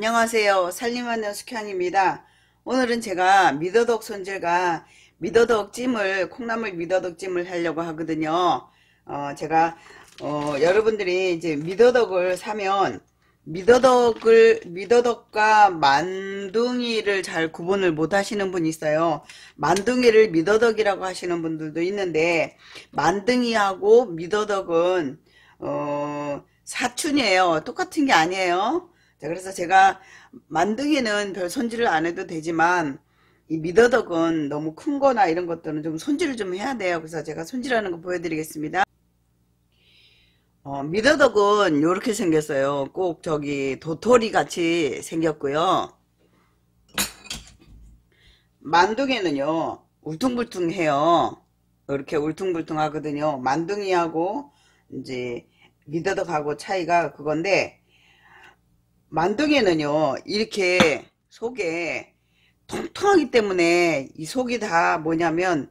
안녕하세요. 살림하는 숙향입니다. 오늘은 제가 미더덕 손질과 미더덕 찜을, 콩나물 미더덕 찜을 하려고 하거든요. 제가 여러분들이 이제 미더덕을 사면 미더덕과 만둥이를 잘 구분을 못 하시는 분이 있어요. 만둥이를 미더덕이라고 하시는 분들도 있는데, 만둥이하고 미더덕은 사촌이에요. 똑같은 게 아니에요. 자, 그래서 제가 만둥이는 별 손질을 안 해도 되지만 이 미더덕은 너무 큰 거나 이런 것들은 좀 손질을 좀 해야 돼요. 그래서 제가 손질하는 거 보여드리겠습니다. 미더덕은 이렇게 생겼어요. 꼭 저기 도토리 같이 생겼고요. 만둥이는요 울퉁불퉁해요. 이렇게 울퉁불퉁 하거든요. 만둥이하고 이제 미더덕하고 차이가 그건데, 만둥이는요 이렇게 속에 통통하기 때문에, 이 속이 다 뭐냐면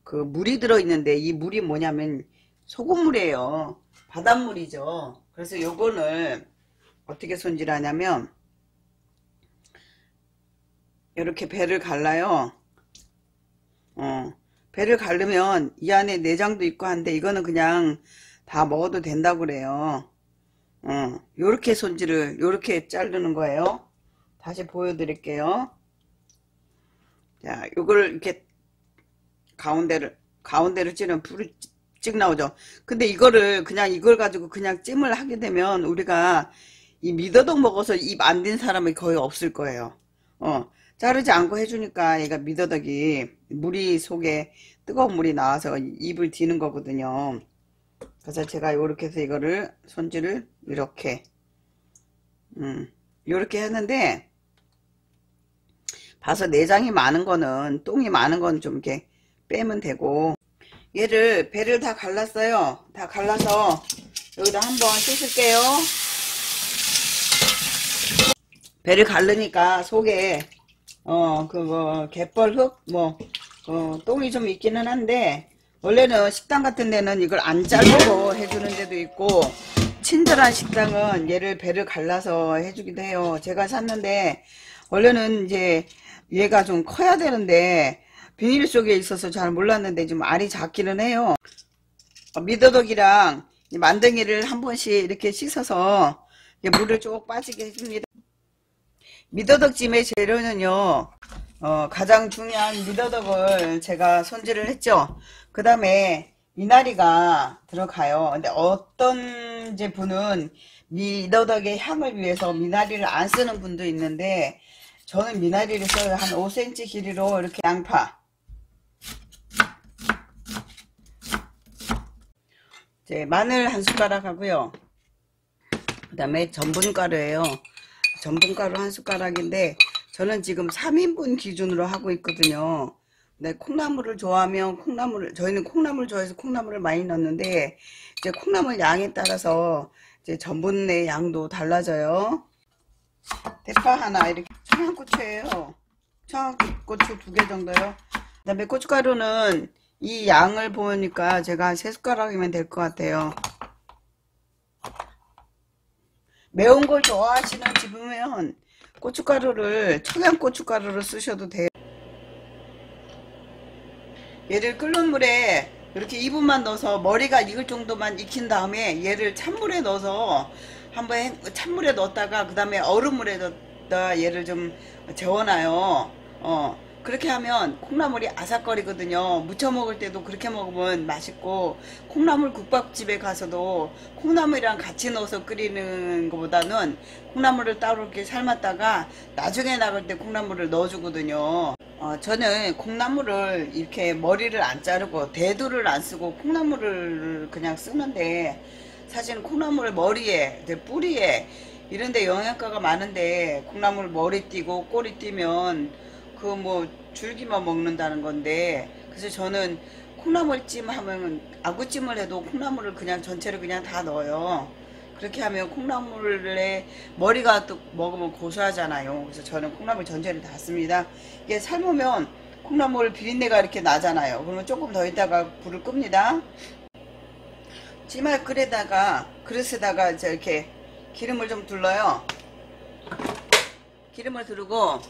그 물이 들어있는데, 이 물이 뭐냐면 소금물이에요. 바닷물이죠. 그래서 요거를 어떻게 손질하냐면 이렇게 배를 갈라요. 배를 갈르면 이 안에 내장도 있고 한데, 이거는 그냥 다 먹어도 된다고 그래요. 요렇게 손질을 요렇게 자르는 거예요. 다시 보여드릴게요. 자, 요걸 이렇게 가운데를 찌르면 불이 찍 나오죠. 근데 이거를 그냥 이걸 가지고 그냥 찜을 하게 되면 우리가 이 미더덕 먹어서 입 안 딘 사람이 거의 없을 거예요. 자르지 않고 해주니까 얘가 미더덕이 물이 속에 뜨거운 물이 나와서 입을 디는 거거든요. 그래서 제가 요렇게 해서 이거를 손질을 이렇게 요렇게 했는데, 봐서 내장이 많은 거는, 똥이 많은 건 좀 이렇게 빼면 되고, 얘를 배를 다 갈랐어요. 다 갈라서 여기다 한번 씻을게요. 배를 갈르니까 속에 갯벌흙 똥이 좀 있기는 한데, 원래는 식당 같은 데는 이걸 안 자르고 해주는 데도 있고, 친절한 식당은 얘를 배를 갈라서 해주기도 해요. 제가 샀는데 원래는 이제 얘가 좀 커야 되는데 비닐 속에 있어서 잘 몰랐는데 좀 알이 작기는 해요. 미더덕이랑 만둥이를 한 번씩 이렇게 씻어서 물을 쭉 빠지게 해줍니다. 미더덕찜의 재료는요, 가장 중요한 미더덕을 제가 손질을 했죠. 그 다음에 미나리가 들어가요. 근데 어떤 이제 분은 미더덕의 향을 위해서 미나리를 안 쓰는 분도 있는데, 저는 미나리를 써요. 한 5cm 길이로. 이렇게 양파, 이제 마늘 한 숟가락 하고요. 그 다음에 전분가루예요. 전분가루 한 숟가락인데 저는 지금 3인분 기준으로 하고 있거든요. 네, 콩나물을 좋아하면 저희는 콩나물 좋아해서 콩나물을 많이 넣는데, 이제 콩나물 양에 따라서 이제 전분의 양도 달라져요. 대파 하나, 이렇게 청양고추예요. 청양고추 2개 정도요. 그 다음에 고춧가루는 이 양을 보니까 제가 한 3숟가락이면 될 것 같아요. 매운 걸 좋아하시는 집이면 고춧가루를 청양고춧가루를 쓰셔도 돼요. 얘를 끓는 물에 이렇게 2분만 넣어서 머리가 익을 정도만 익힌 다음에 얘를 찬물에 넣어서 한번 찬물에 넣었다가 그 다음에 얼음물에 넣었다 얘를 좀 재워놔요. 그렇게 하면 콩나물이 아삭거리거든요. 무쳐 먹을 때도 그렇게 먹으면 맛있고, 콩나물 국밥집에 가서도 콩나물이랑 같이 넣어서 끓이는 것보다는 콩나물을 따로 이렇게 삶았다가 나중에 나갈 때 콩나물을 넣어주거든요. 저는 콩나물을 이렇게 머리를 안 자르고 대두를 안 쓰고 콩나물을 그냥 쓰는데, 사실은 콩나물 머리에, 뿌리에 이런데 영양가가 많은데, 콩나물 머리 띄고 꼬리 띄면 그 뭐 줄기만 먹는다는 건데, 그래서 저는 콩나물찜 하면, 아구찜을 해도 콩나물을 그냥 전체를 그냥 다 넣어요. 그렇게 하면 콩나물에 머리가 또 먹으면 고소하잖아요. 그래서 저는 콩나물 전체를 다 씁니다. 이게 삶으면 콩나물 비린내가 이렇게 나잖아요. 그러면 조금 더 있다가 불을 끕니다. 찜할 그릇에다가 이렇게 기름을 좀 둘러요. 기름을 두르고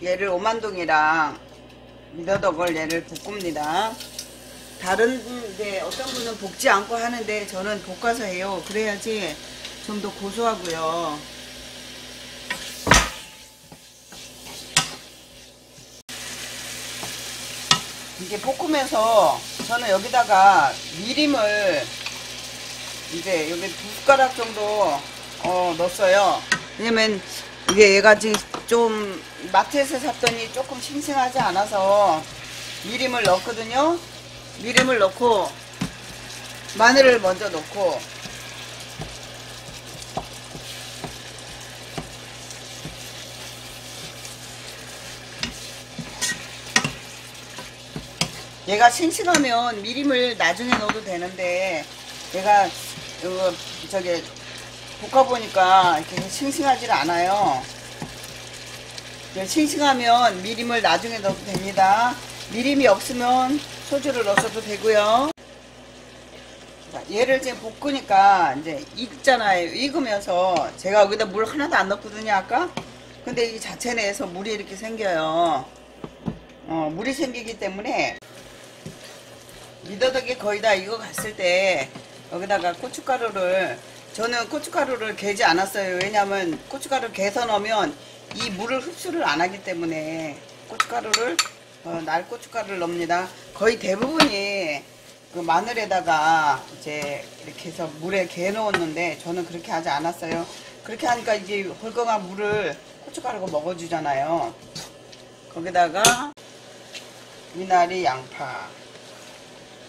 얘를 오만동이랑 미더덕을 얘를 볶습니다. 다른데 어떤 분은 볶지 않고 하는데 저는 볶아서 해요. 그래야지 좀 더 고소하고요. 이게 볶으면서 저는 여기다가 미림을 이제 여기 2숟가락 정도 넣었어요. 왜냐면 이게 얘가 지금 좀 마트에서 샀더니 조금 싱싱하지 않아서 미림을 넣었거든요. 미림을 넣고 마늘을 먼저 넣고 얘가 싱싱하면 미림을 나중에 넣어도 되는데 얘가 저기 볶아보니까 이렇게 싱싱하지 않아요. 싱싱하면 미림을 나중에 넣어도 됩니다. 미림이 없으면 소주를 넣어도 되고요. 자, 얘를 지금 볶으니까 이제 익잖아요. 익으면서 제가 여기다 물 하나도 안 넣었거든요 아까. 근데 이 자체 내에서 물이 이렇게 생겨요. 물이 생기기 때문에 미더덕이 거의 다 익어갔을 때 여기다가 고춧가루를, 저는 고춧가루를 개지 않았어요. 왜냐면 고춧가루를 개서 넣으면 이 물을 흡수를 안 하기 때문에 고춧가루를 날고춧가루를 넣습니다. 거의 대부분이 그 마늘에다가 이제 이렇게 해서 물에 개 넣었는데 저는 그렇게 하지 않았어요. 그렇게 하니까 이제 헐거한 물을 고춧가루가 먹어주잖아요. 거기다가 미나리, 양파,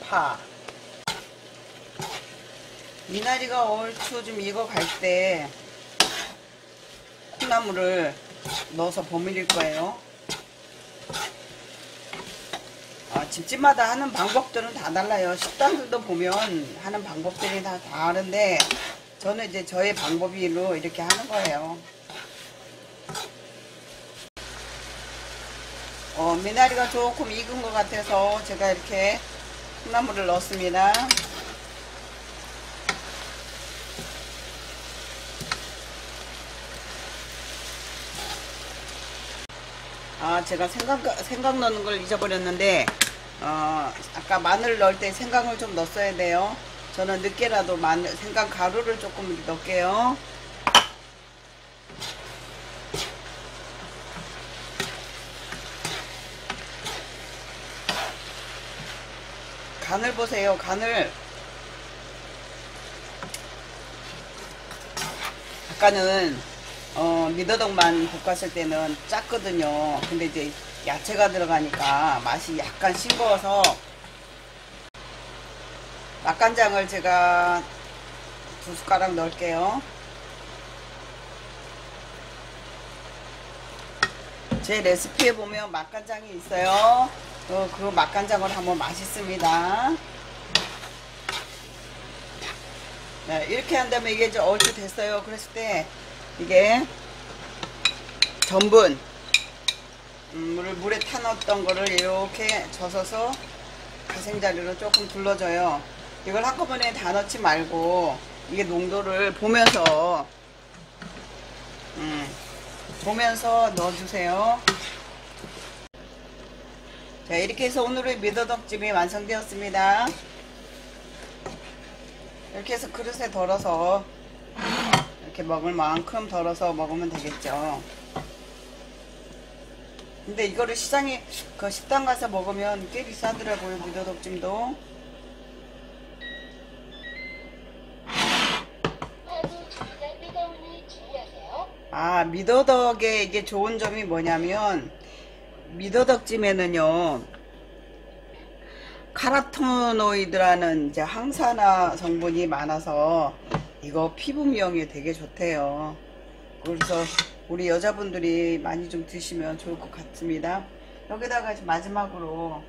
파. 미나리가 얼추 좀 익어갈 때 콩나물을 넣어서 버무릴 거예요. 집집마다 하는 방법들은 다 달라요. 식당들도 보면 하는 방법들이 다 다른데 저는 이제 저의 방법으로 이렇게 하는 거예요. 미나리가 조금 익은 것 같아서 제가 이렇게 콩나물을 넣었습니다. 제가 생강 넣는 걸 잊어버렸는데 아까 마늘 넣을 때 생강을 좀 넣었어야 돼요. 저는 늦게라도 생강 가루를 조금 넣을게요. 간을 보세요. 간을 아까는 미더덕만 볶았을 때는 짰거든요. 근데 이제 야채가 들어가니까 맛이 약간 싱거워서 맛간장을 제가 2숟가락 넣을게요. 제 레시피에 보면 맛간장이 있어요. 그 맛간장을 하면 맛있습니다. 네, 이렇게 한 다음에 이게 이제 얼추 됐어요. 그랬을 때 이게 전분 물에 타넣었던 거를 이렇게 젖어서 가생자리로 조금 둘러줘요. 이걸 한꺼번에 다 넣지 말고 이게 농도를 보면서 넣어주세요. 자, 이렇게 해서 오늘의 미더덕찜이 완성되었습니다. 이렇게 해서 그릇에 덜어서 이렇게 먹을 만큼 덜어서 먹으면 되겠죠. 근데 이거를 식당 가서 먹으면 꽤 비싸더라고요. 미더덕찜도. 미더덕의 이게 좋은 점이 뭐냐면 미더덕찜에는요 카로티노이드라는 이제 항산화 성분이 많아서 이거 피부 미용에 되게 좋대요. 그래서 우리 여자분들이 많이 좀 드시면 좋을 것 같습니다. 여기다가 마지막으로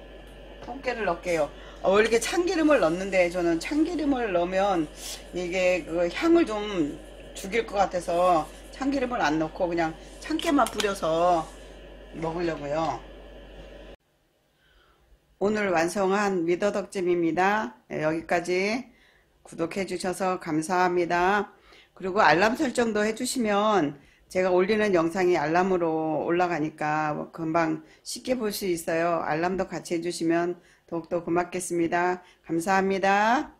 통깨를 넣을게요. 이렇게 참기름을 넣는데 저는 참기름을 넣으면 이게 그 향을 좀 죽일 것 같아서 참기름을 안 넣고 그냥 참깨만 뿌려서 먹으려고요. 오늘 완성한 미더덕찜입니다. 여기까지 구독해 주셔서 감사합니다. 그리고 알람 설정도 해주시면 제가 올리는 영상이 알람으로 올라가니까 뭐 금방 쉽게 볼 수 있어요. 알람도 같이 해주시면 더욱더 고맙겠습니다. 감사합니다.